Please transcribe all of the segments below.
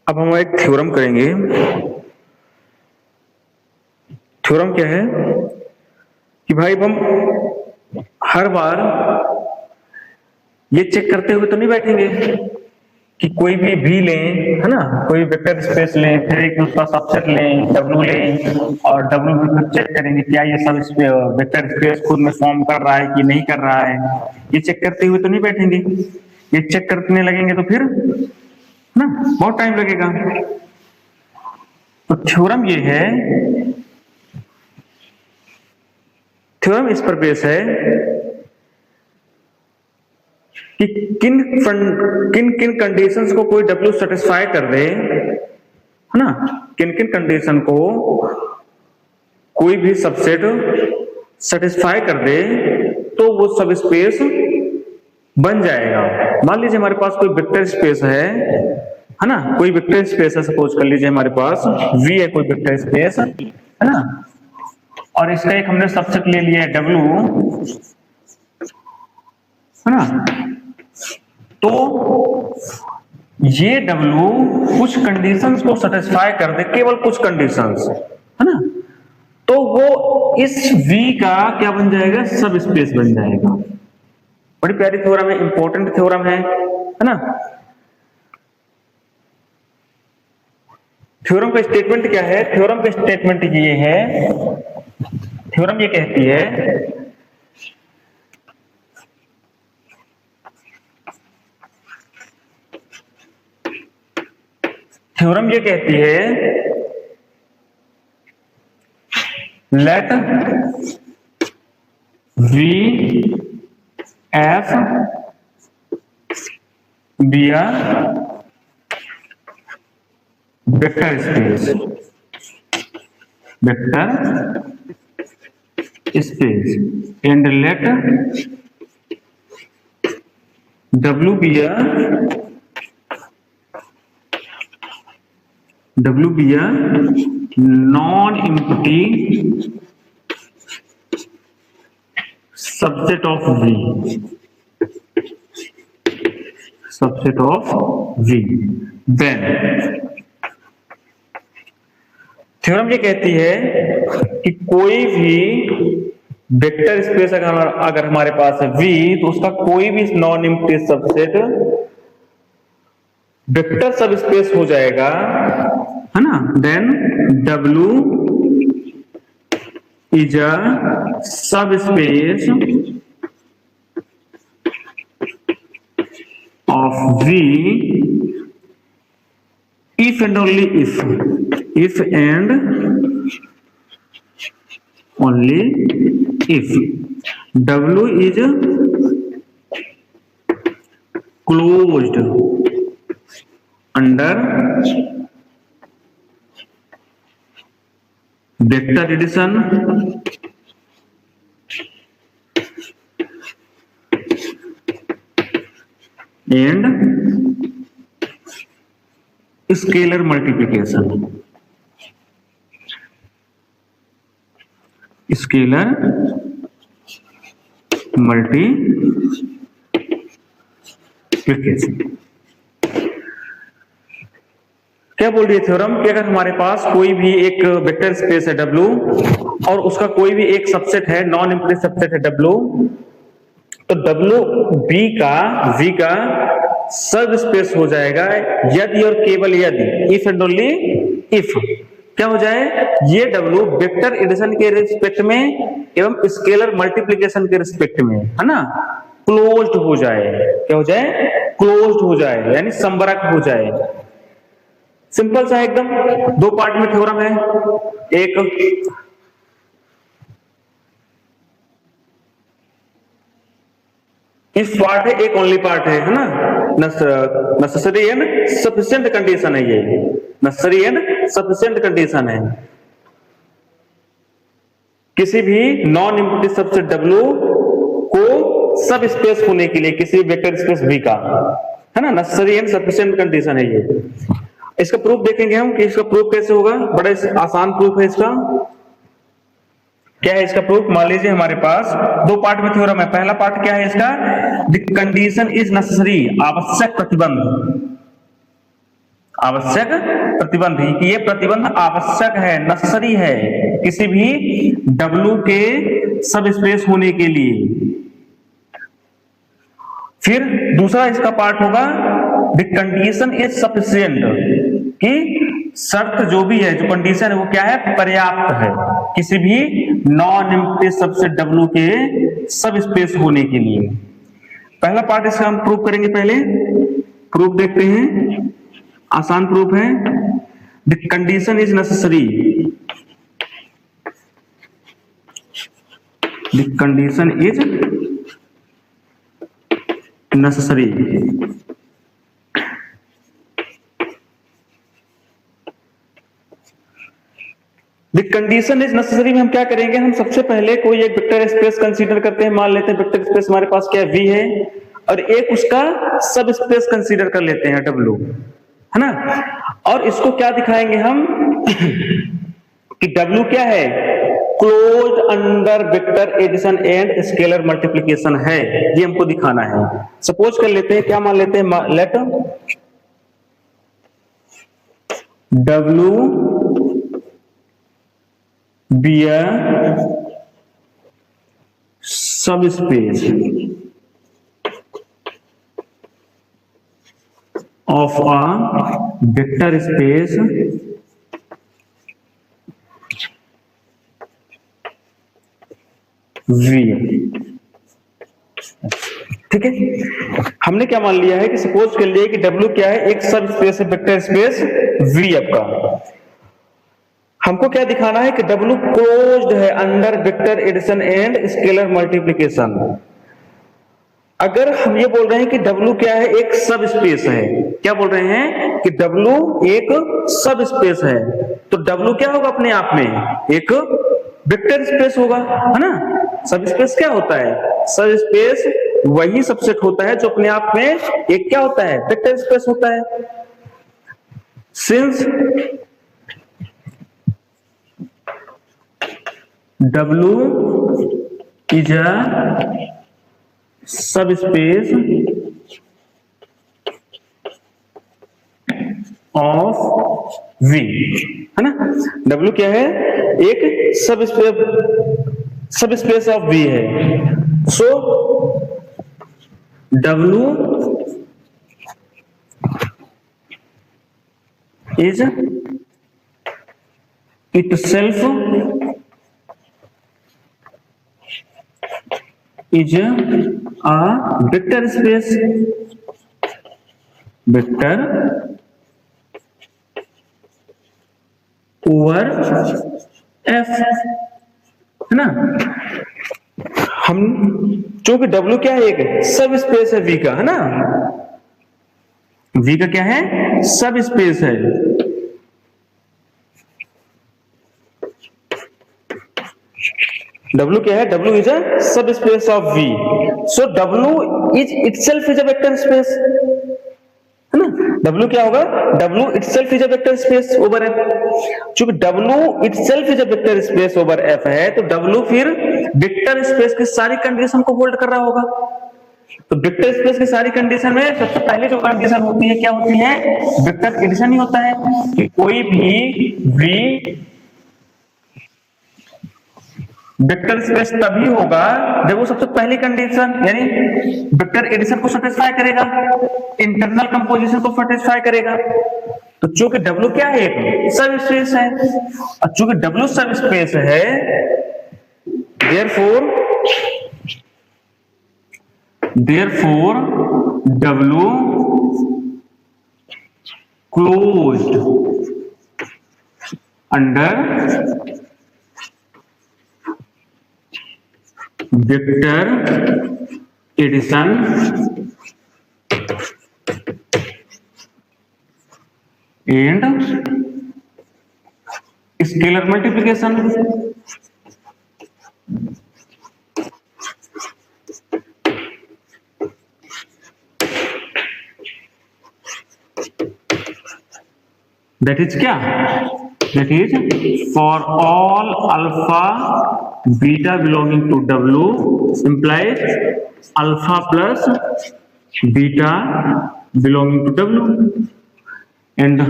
अब हम एक थ्योरम करेंगे। थ्योरम क्या है कि भाई अब हम हर बार ये चेक करते हुए तो नहीं बैठेंगे कि कोई भी लें, है ना, कोई वेक्टर स्पेस लें, फिर एक उसका सबसेट लें, डब्ल्यू लें, और डब्ल्यू में फिर चेक करेंगे क्या ये सब वेक्टर स्पेस खुद में फॉर्म कर रहा है कि नहीं कर रहा है। ये चेक करते हुए तो नहीं बैठेंगे। ये चेक करने लगेंगे तो फिर ना बहुत टाइम लगेगा। तो थ्योरम ये है, थ्योरम इस पर बेस है कि किन किन किन कंडीशंस को कोई डब्ल्यू सेटिस्फाई कर दे, है ना, किन किन कंडीशन को कोई भी सबसेट सेटिस्फाई कर दे तो वो सब स्पेस बन जाएगा। मान लीजिए हमारे पास कोई वेक्टर स्पेस है ना, कोई वेक्टर स्पेस है, सपोज कर लीजिए हमारे पास V है कोई वेक्टर स्पेस, है ना, और इसका एक हमने सबसेट ले लिया है W, है ना। तो ये W कुछ कंडीशंस को सेटिस्फाई कर दे, केवल कुछ कंडीशंस, है ना, तो वो इस V का क्या बन जाएगा, सब स्पेस बन जाएगा। बड़ी प्यारी थ्योरम है, इंपॉर्टेंट थ्योरम है ना। थ्योरम का स्टेटमेंट क्या है? थ्योरम का स्टेटमेंट ये है, थ्योरम ये कहती है थ्योरम ये कहती है late V F be a vector space, vector space, and let W be a non-empty subset of V, subset of V। Then theorem ये कहती है कि कोई भी वेक्टर स्पेस अगर हमारे पास है V, तो उसका कोई भी नॉन एम्प्टी सबसेट वेक्टर सब स्पेस हो जाएगा, है ना। देन W इज अ सब space of V if and only if and only if W is closed under vector addition and scalar multiplication, scalar multiplication. क्या बोल रही है थ्योरम कि अगर हमारे पास कोई भी एक वेक्टर स्पेस है W और उसका कोई भी एक सबसेट है, नॉन एम्प्टी सबसेट है W, तो W V का सब स्पेस हो जाएगा यदि और केवल यदि, इफ एंड ओनली इफ, क्या हो जाए, ये W वेक्टर एडिशन के रिस्पेक्ट में एवं स्केलर मल्टीप्लिकेशन के रिस्पेक्ट में, है ना, क्लोज्ड हो जाए। क्या हो जाए? क्लोज्ड हो जाए, यानी संबरक हो जाए। सिंपल सा एकदम, दो पार्ट में थ्योरम है, एक इफ पार्ट है, एक ओनली पार्ट है ना। नेसेसरी एंड सफिशिएंट कंडीशन है ये, नेसेसरी एंड सफिशिएंट कंडीशन है। किसी भी नॉन एम्प्टी सबसेट W को सब स्पेस होने के लिए किसी वेक्टर स्पेस V का, है ना, नेसेसरी एंड सफिशिएंट कंडीशन है ये। इसका प्रूफ देखेंगे हम कि इसका प्रूफ कैसे होगा। बड़ा आसान प्रूफ है इसका। क्या है इसका प्रूफ? मान लीजिए हमारे पास दो पार्ट में थ्योरम है। पहला पार्ट क्या है इसका? द कंडीशन इज नेसेसरी, आवश्यक प्रतिबंध, आवश्यक प्रतिबंध, कि ये प्रतिबंध आवश्यक है, नेसेसरी है किसी भी W के सब स्पेस होने के लिए। फिर दूसरा इसका पार्ट होगा द कंडीशन इज सफिशिएंट, कि शर्त जो भी है, जो कंडीशन है वो क्या है, पर्याप्त है किसी भी नॉन एम्प्टी सबसेट W के सब स्पेस होने के लिए। पहला पार्ट इसका हम प्रूव करेंगे। पहले प्रूफ देखते हैं, आसान प्रूफ है। The condition is necessary, the condition is necessary, the condition is necessary में हम क्या करेंगे, हम सबसे पहले कोई एक वेक्टर स्पेस कंसीडर करते हैं। मान लेते हैं वेक्टर स्पेस हमारे पास क्या है, V है, और एक उसका सब स्पेस कंसीडर कर लेते हैं W, है ना। और इसको क्या दिखाएंगे हम कि W क्या है, closed under vector addition and scalar multiplication है, ये हमको दिखाना है। सपोज कर लेते हैं, क्या मान लेते हैं, late W be a subspace of a vector space V। ठीक है, हमने क्या मान लिया है कि सपोज कर लिया कि W क्या है, एक सब स्पेस है, वेक्टर स्पेस V आपका। हमको क्या दिखाना है कि W क्लोज्ड है under vector addition and scalar multiplication. अगर हम ये बोल रहे हैं कि W क्या है, एक सब स्पेस है, क्या बोल रहे हैं कि W एक सब स्पेस है, तो W क्या होगा अपने आप में, एक वेक्टर स्पेस होगा, है ना। सब स्पेस क्या होता है, सब स्पेस वही सबसेट होता है जो अपने आप में एक क्या होता है, वेक्टर स्पेस होता है। Since W is a subspace of V, है ना। W क्या है, एक सब स्पेस ऑफ V है। सो W is itself is a vector space, vector over F, है ना। हम चूंकि W क्या है, एक सब स्पेस है V का, है ना। V का क्या है, सब स्पेस है। W क्या है, W is a subspace of V, so W is itself is a vector space, है ना। W क्या होगा, W itself is a vector space over F। चूंकि W itself is a vector space over F है, तो W फिर vector space की सारी कंडीशन को होल्ड कर रहा होगा। तो वेक्टर स्पेस की सारी कंडीशन में सबसे पहले जो कंडीशन होती है, क्या होती है, वेक्टर एडिशन ही होता है, कि कोई भी V वेक्टर स्पेस तभी होगा जब वो सबसे पहली कंडीशन यानी वेक्टर एडिशन को सेटिस्फाई करेगा, इंटरनल कंपोजिशन को सेटिस्फाई करेगा। तो चूंकि W क्या है, सब स्पेस है, और चूंकि W सब स्पेस है, therefore W closed under vector addition and scalar multiplication. That is क्या, that is for all alpha beta belonging to W implies alpha plus beta belonging to W। and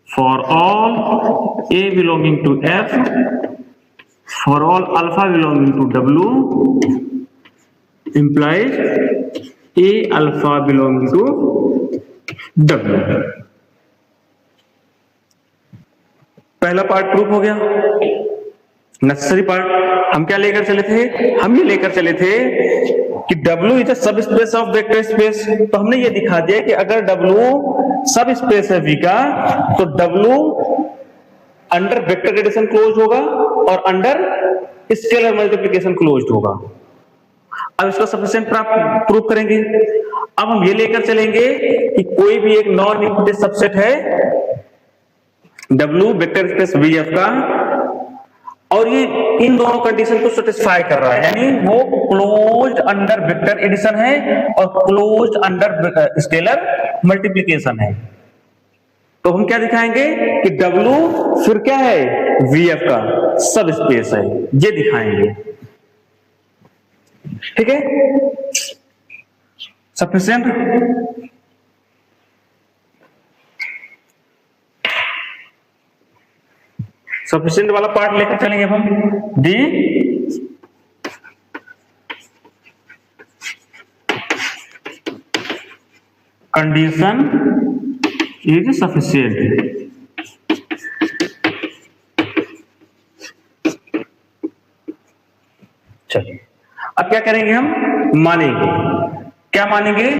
for all a belonging to F, for all alpha belonging to W implies a alpha belonging to W. पहला part proof हो गया। Necessary part हम क्या लेकर चले थे, हम ये लेकर चले थे कि W इज अ सब स्पेस ऑफ वेक्टर स्पेस। तो हमने ये दिखा दिया कि अगर W सब स्पेस है V का तो W under vector addition closed होगा और अंडर स्केलर मल्टीप्लिकेशन क्लोज्ड होगा। अब इसका सफिशिएंट प्रूफ करेंगे। अब हम ये लेकर चलेंगे कि कोई भी एक नॉन इम्प्लिसिट सबसेट है W वेक्टर स्पेस VF का और ये इन दोनों कंडीशन को सेटिस्फाई कर रहा है, यानी वो क्लोज्ड अंडर वेक्टर एडिशन है और क्लोज्ड अंडर स्केलर मल्टीप्लिकेशन है। तो हम क्या दिखाएंगे कि W फिर क्या है, VF का सब स्पेस है, ये दिखाएंगे। ठीक है, सफिशिएंट। सफिशिएंट वाला पार्ट लेकर चलेंगे हम। D condition is sufficient. चलिए अब क्या करेंगे, हम मानेंगे। क्या मानेंगे?